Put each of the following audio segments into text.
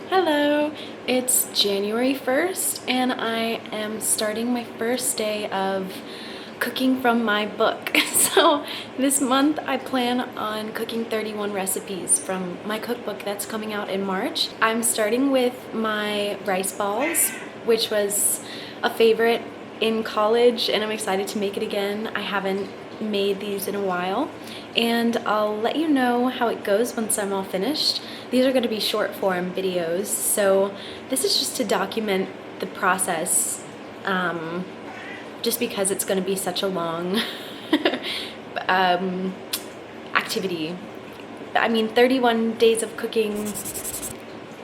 Hello, it's January 1st and I am starting my first day of cooking from my book. So this month I plan on cooking 31 recipes from my cookbook that's coming out in March. I'm starting with my rice balls, which was a favorite in college and I'm excited to make it again. I haven't made these in a while and I'll let you know how it goes once I'm all finished. These are going to be short form videos, so this is just to document the process, just because it's going to be such a long activity. I mean, 31 days of cooking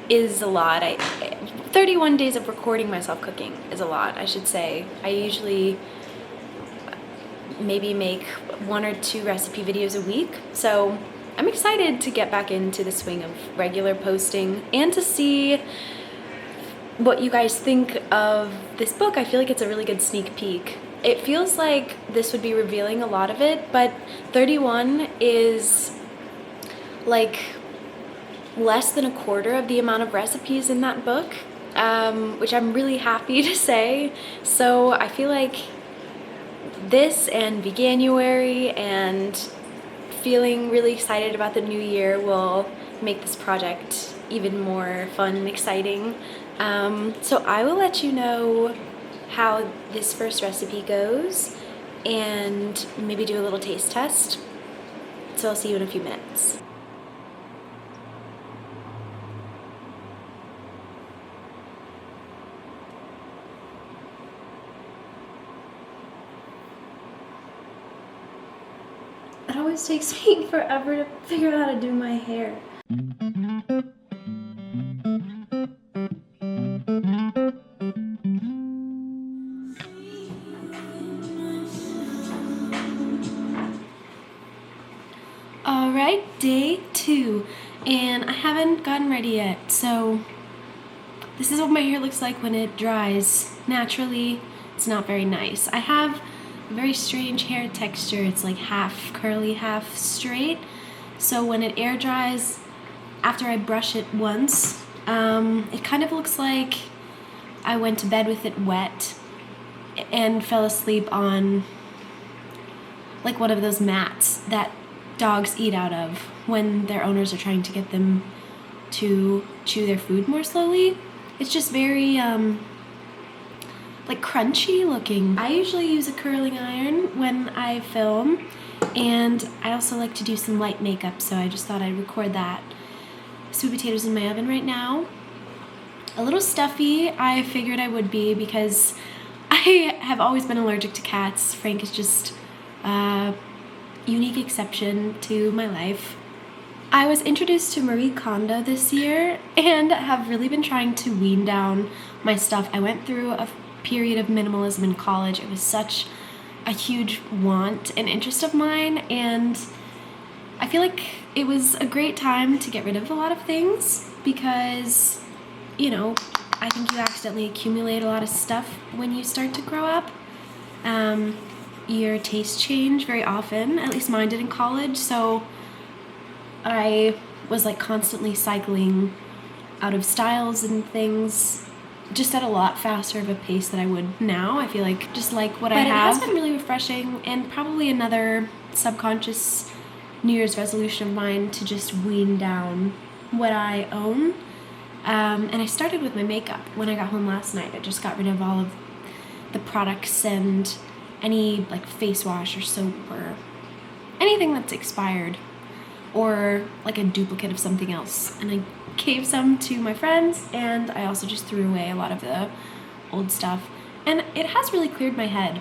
is a lot. 31 days of recording myself cooking is a lot, I should say. I usually maybe make 1 or 2 recipe videos a week, so I'm excited to get back into the swing of regular posting and to see what you guys think of this book. I feel like it's a really good sneak peek. It feels like this would be revealing a lot of it, but 31 is like less than a quarter of the amount of recipes in that book, which I'm really happy to say. So I feel like this and Veganuary and feeling really excited about the new year will make this project even more fun and exciting. So I will let you know how this first recipe goes and maybe do a little taste test. So I'll see you in a few minutes. It always takes me forever to figure out how to do my hair. Alright, day 2, and I haven't gotten ready yet, so this is what my hair looks like when it dries. Naturally, it's not very nice. I have a very strange hair texture. It's like half curly, half straight. So when it air dries, after I brush it once, it kind of looks like I went to bed with it wet and fell asleep on like one of those mats that dogs eat out of when their owners are trying to get them to chew their food more slowly. It's just very like crunchy looking. I usually use a curling iron when I film, and I also like to do some light makeup, so I just thought I'd record that. Sweet potatoes in my oven right now. A little stuffy, I figured I would be because I have always been allergic to cats. Frank is just a unique exception to my life. I was introduced to Marie Kondo this year and have really been trying to wean down my stuff. I went through a period of minimalism in college. It was such a huge want and interest of mine, and I feel like it was a great time to get rid of a lot of things because, you know, I think you accidentally accumulate a lot of stuff when you start to grow up. Your tastes change very often, at least mine did in college, so I was like constantly cycling out of styles and things just at a lot faster of a pace than I would now. I feel like just like what I have. But it has been really refreshing and probably another subconscious New Year's resolution of mine to just wean down what I own. And I started with my makeup. When I got home last night, I just got rid of all of the products and any like face wash or soap or anything that's expired or like a duplicate of something else. And I gave some to my friends, and I also just threw away a lot of the old stuff. And it has really cleared my head.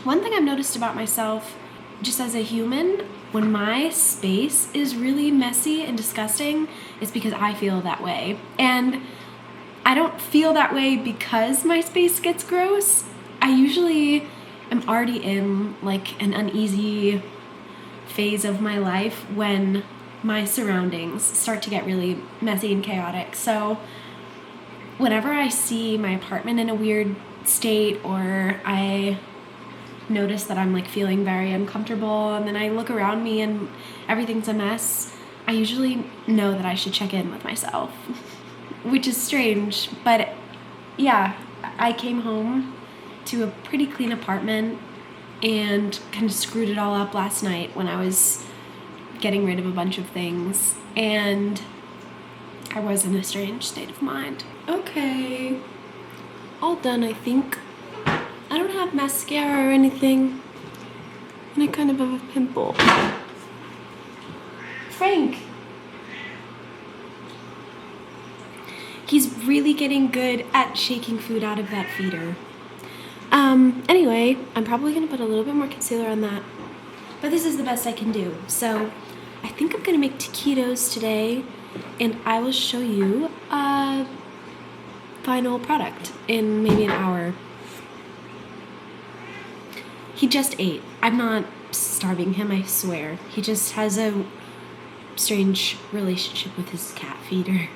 One thing I've noticed about myself, just as a human, when my space is really messy and disgusting, it's because I feel that way. And I don't feel that way because my space gets gross. I usually am already in like an uneasy phase of my life when my surroundings start to get really messy and chaotic. So whenever I see my apartment in a weird state, or I notice that I'm like feeling very uncomfortable and then I look around me and everything's a mess, I usually know that I should check in with myself. which is strange, but yeah, I came home to a pretty clean apartment and kind of screwed it all up last night when I was getting rid of a bunch of things, and I was in a strange state of mind. Okay, all done, I think. I don't have mascara or anything, and I kind of have a pimple. Frank! He's really getting good at shaking food out of that feeder. Anyway, I'm probably gonna put a little bit more concealer on that, but this is the best I can do. So I think I'm gonna make taquitos today, and I will show you a final product in maybe an hour. He just ate. I'm not starving him, I swear. He just has a strange relationship with his cat feeder.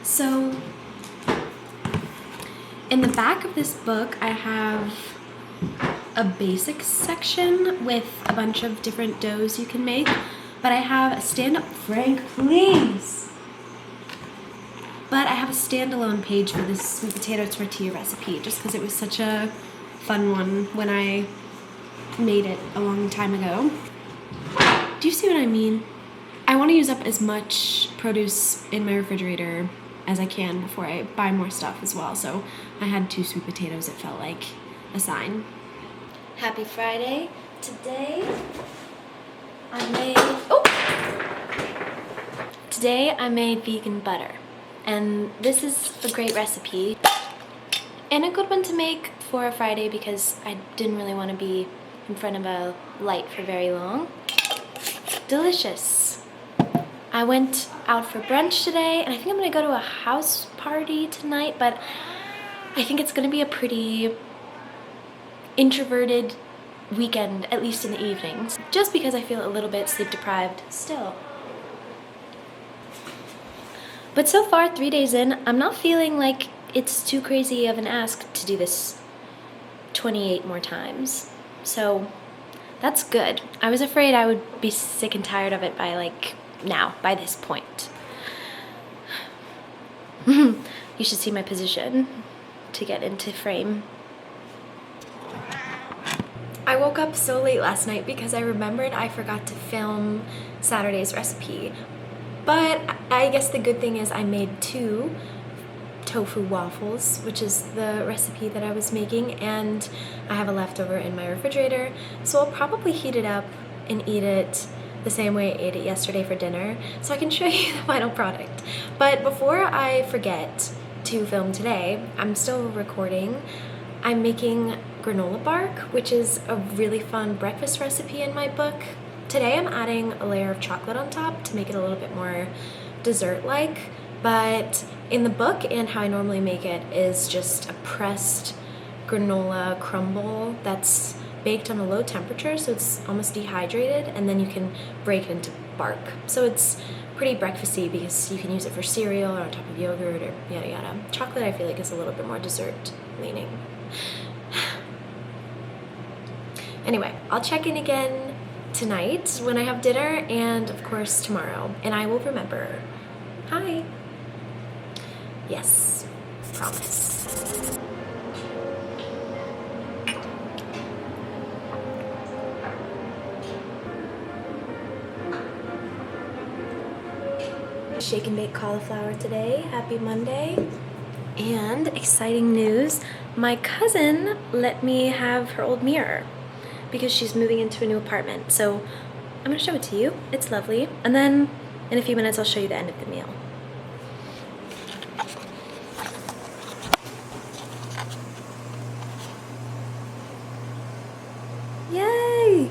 So, in the back of this book, I have a basics section with a bunch of different doughs you can make, but I have a stand-up, Frank, please! But I have a standalone page for this sweet potato tortilla recipe, just because it was such a fun one when I made it a long time ago. Do you see what I mean? I want to use up as much produce in my refrigerator as I can before I buy more stuff as well. So I had 2 sweet potatoes. It felt like a sign. Happy Friday. Today I made vegan butter. And this is a great recipe and a good one to make for a Friday because I didn't really want to be in front of a light for very long. Delicious. I went out for brunch today, and I think I'm gonna go to a house party tonight, but I think it's gonna be a pretty introverted weekend, at least in the evenings, just because I feel a little bit sleep deprived still. But so far, 3 days in, I'm not feeling like it's too crazy of an ask to do this 28 more times. So that's good. I was afraid I would be sick and tired of it by by this point. You should see my position to get into frame. I woke up so late last night because I remembered I forgot to film Saturday's recipe. But I guess the good thing is I made 2 tofu waffles, which is the recipe that I was making, and I have a leftover in my refrigerator, so I'll probably heat it up and eat it the same way I ate it yesterday for dinner, so I can show you the final product. But before I forget to film today, I'm still recording. I'm making granola bark, which is a really fun breakfast recipe in my book. Today I'm adding a layer of chocolate on top to make it a little bit more dessert-like, but in the book and how I normally make it is just a pressed granola crumble that's baked on a low temperature, so it's almost dehydrated, and then you can break it into bark. So it's pretty breakfasty because you can use it for cereal or on top of yogurt or yada yada. Chocolate I feel like is a little bit more dessert leaning. Anyway, I'll check in again tonight when I have dinner, and of course tomorrow, and I will remember. Hi. Yes, promise. Shake and bake cauliflower today. Happy Monday. And exciting news, my cousin let me have her old mirror because she's moving into a new apartment. So I'm gonna show it to you. It's lovely. And then in a few minutes, I'll show you the end of the meal. Yay!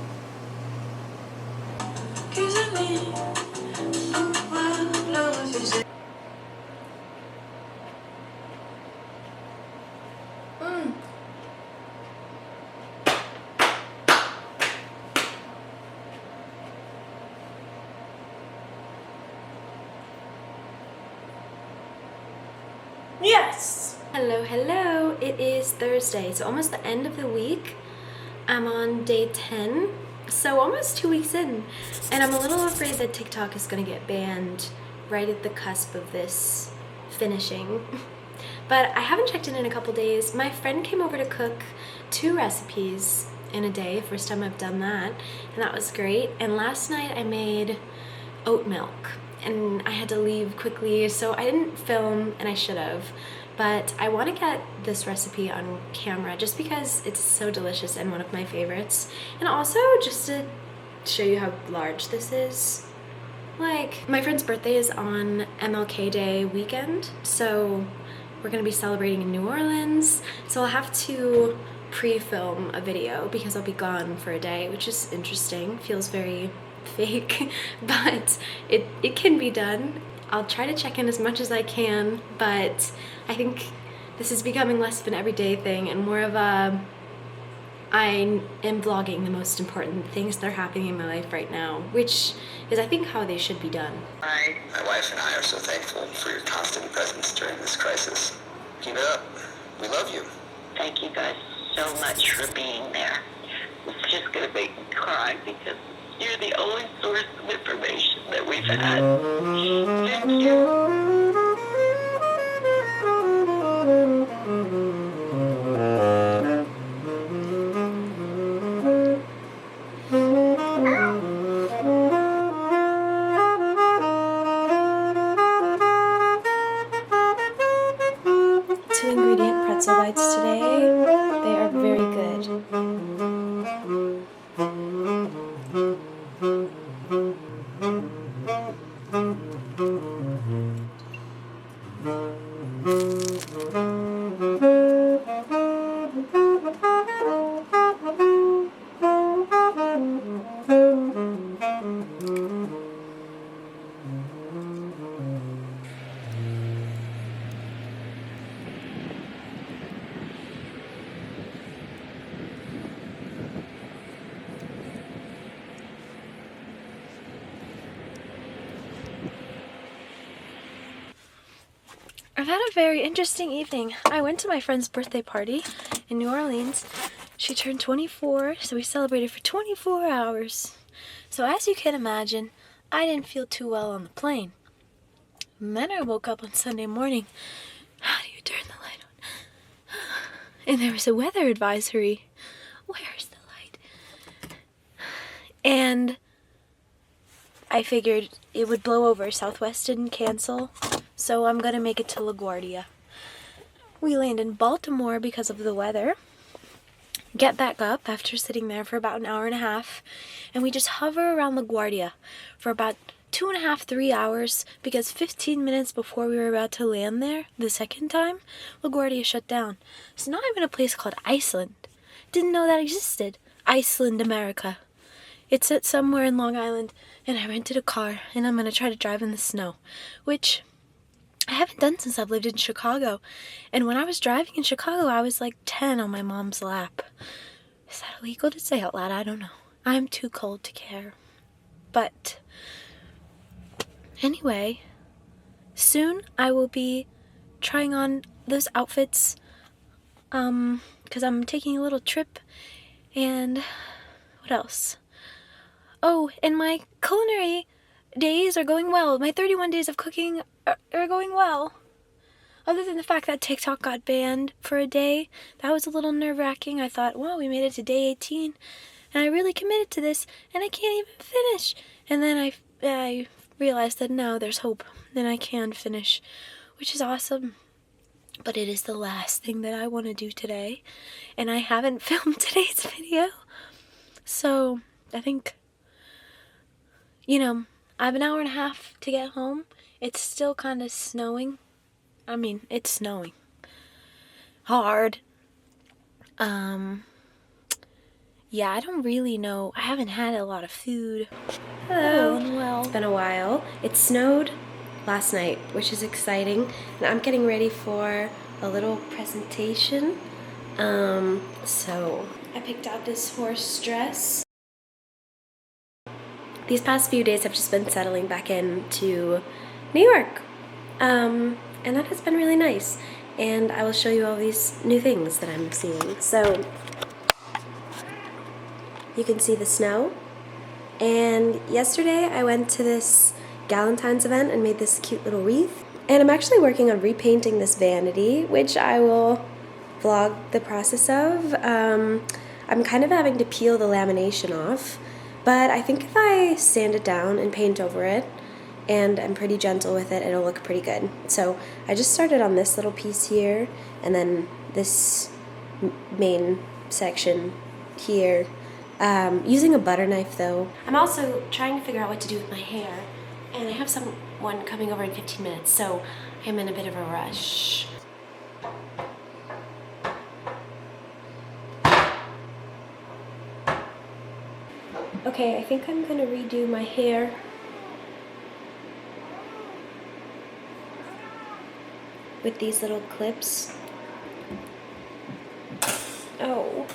Yes! Hello, hello. It is Thursday, so almost the end of the week. I'm on day 10 So almost 2 weeks in, and I'm a little afraid that TikTok is gonna get banned right at the cusp of this finishing. But I haven't checked in a couple days. My friend came over to cook 2 recipes in a day, first time I've done that, and that was great. And last night I made oat milk, and I had to leave quickly, so I didn't film, and I should have. But I want to get this recipe on camera just because it's so delicious and one of my favorites. And also just to show you how large this is. Like, my friend's birthday is on MLK Day weekend, so we're gonna be celebrating in New Orleans. So I'll have to pre-film a video because I'll be gone for a day, which is interesting. Feels very fake, but it can be done. I'll try to check in as much as I can, but I think this is becoming less of an everyday thing and more of a I am vlogging the most important things that are happening in my life right now, which is I think how they should be done. My wife and I are so thankful for your constant presence during this crisis. Keep it up. We love you. Thank you guys so much for being there. It's just going to make me cry because you're the only source of information that we've had. Thank you. Ingredient pretzel bites today. They are very good. I've had a very interesting evening. I went to my friend's birthday party in New Orleans. She turned 24, so we celebrated for 24 hours. So as you can imagine, I didn't feel too well on the plane. And then I woke up on Sunday morning. How do you turn the light on? And there was a weather advisory. Where's the light? And I figured it would blow over. Southwest didn't cancel. So I'm gonna make it to LaGuardia. We land in Baltimore because of the weather. Get back up after sitting there for about an hour and a half. And we just hover around LaGuardia for about 2.5, 3 hours because 15 minutes before we were about to land there, the second time, LaGuardia shut down. So now I'm in a place called Iceland. Didn't know that existed. Iceland, America. It's at somewhere in Long Island, and I rented a car, and I'm gonna try to drive in the snow, which I haven't done since I've lived in Chicago. And when I was driving in Chicago, I was like 10 on my mom's lap. Is that illegal to say out loud? I don't know. I'm too cold to care. But anyway, soon I will be trying on those outfits because I'm taking a little trip. And what else? Oh, and my culinary days are going well. My 31 days of cooking are going well. Other than the fact that TikTok got banned for a day, that was a little nerve-wracking. I thought, wow, we made it to day 18, and I really committed to this, and I can't even finish. And then I realized that no, there's hope, and I can finish, which is awesome. But it is the last thing that I want to do today, and I haven't filmed today's video. So I think, I have an hour and a half to get home. It's still kind of snowing. I mean, it's snowing. Hard. Yeah, I don't really know. I haven't had a lot of food. Hello. Well, it's been a while. It snowed last night, which is exciting. And I'm getting ready for a little presentation. So I picked out this horse dress. These past few days I've just been settling back into New York. And that has been really nice. And I will show you all these new things that I'm seeing. So you can see the snow. And yesterday I went to this Galentine's event and made this cute little wreath. And I'm actually working on repainting this vanity, which I will vlog the process of. I'm kind of having to peel the lamination off, but I think if I sand it down and paint over it, and I'm pretty gentle with it, it'll look pretty good. So I just started on this little piece here, and then this main section here, using a butter knife though. I'm also trying to figure out what to do with my hair, and I have someone coming over in 15 minutes, so I'm in a bit of a rush. Okay, I think I'm gonna redo my hair. With these little clips. Oh.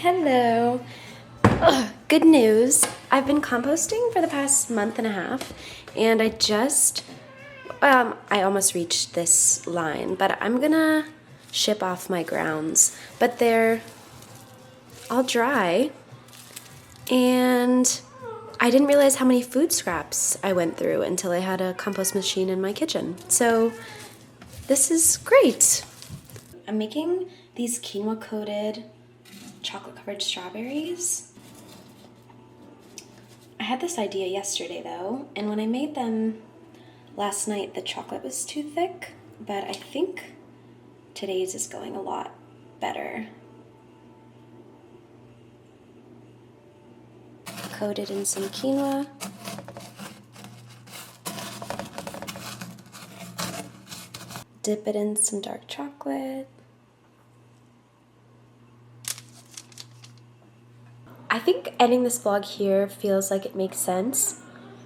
Hello. Ugh, good news. I've been composting for the past month and a half, and I almost reached this line, but I'm gonna ship off my grounds. But they're all dry, and I didn't realize how many food scraps I went through until I had a compost machine in my kitchen. So this is great. I'm making these quinoa coated chocolate covered strawberries. I had this idea yesterday though, and when I made them last night the chocolate was too thick, but I think today's is going a lot better. Coated in some quinoa. Dip it in some dark chocolate. I think ending this vlog here feels like it makes sense.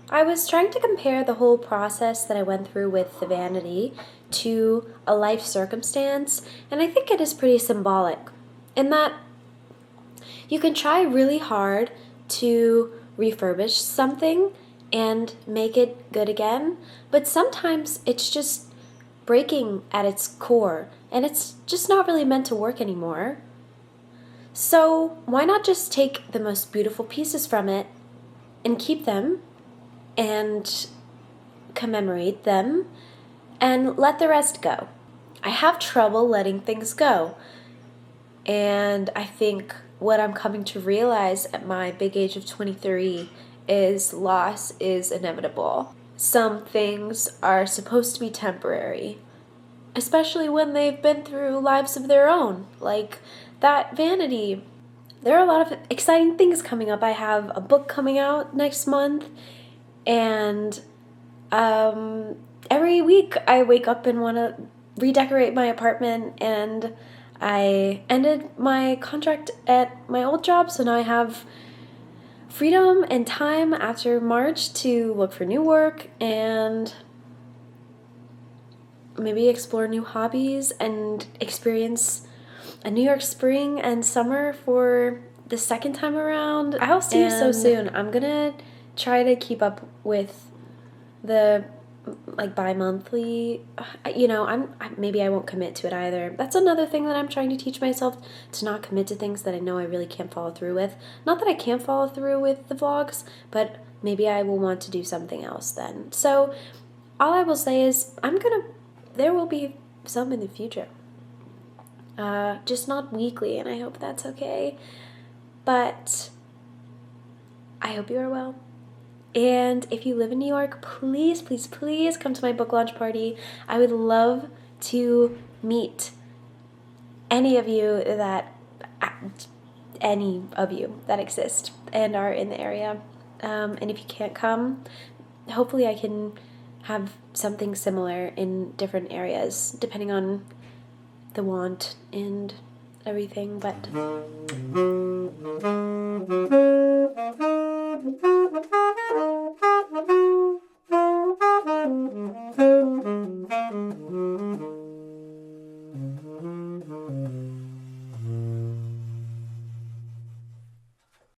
I was trying to compare the whole process that I went through with the vanity to a life circumstance, and I think it is pretty symbolic in that you can try really hard to refurbish something and make it good again, but sometimes it's just breaking at its core, and it's just not really meant to work anymore. So why not just take the most beautiful pieces from it and keep them and commemorate them and let the rest go? I have trouble letting things go, and I think what I'm coming to realize at my big age of 23 is loss is inevitable. Some things are supposed to be temporary, especially when they've been through lives of their own, like that vanity. There are a lot of exciting things coming up. I have a book coming out next month, and every week I wake up and want to redecorate my apartment, and I ended my contract at my old job, so now I have freedom and time after March to look for new work and maybe explore new hobbies and experience a New York spring and summer for the second time around. I'll see you so soon. I'm gonna try to keep up with the bi-monthly, maybe I won't commit to it either. That's another thing that I'm trying to teach myself, to not commit to things that I know I really can't follow through with. Not that I can't follow through with the vlogs, but maybe I will want to do something else then. So all I will say is there will be some in the future. Just not weekly, and I hope that's okay. But I hope you are well, And if you live in New York, please, please, please come to my book launch party. I would love to meet any of you that exist and are in the area. And if you can't come, hopefully I can have something similar in different areas, depending on the want and everything. But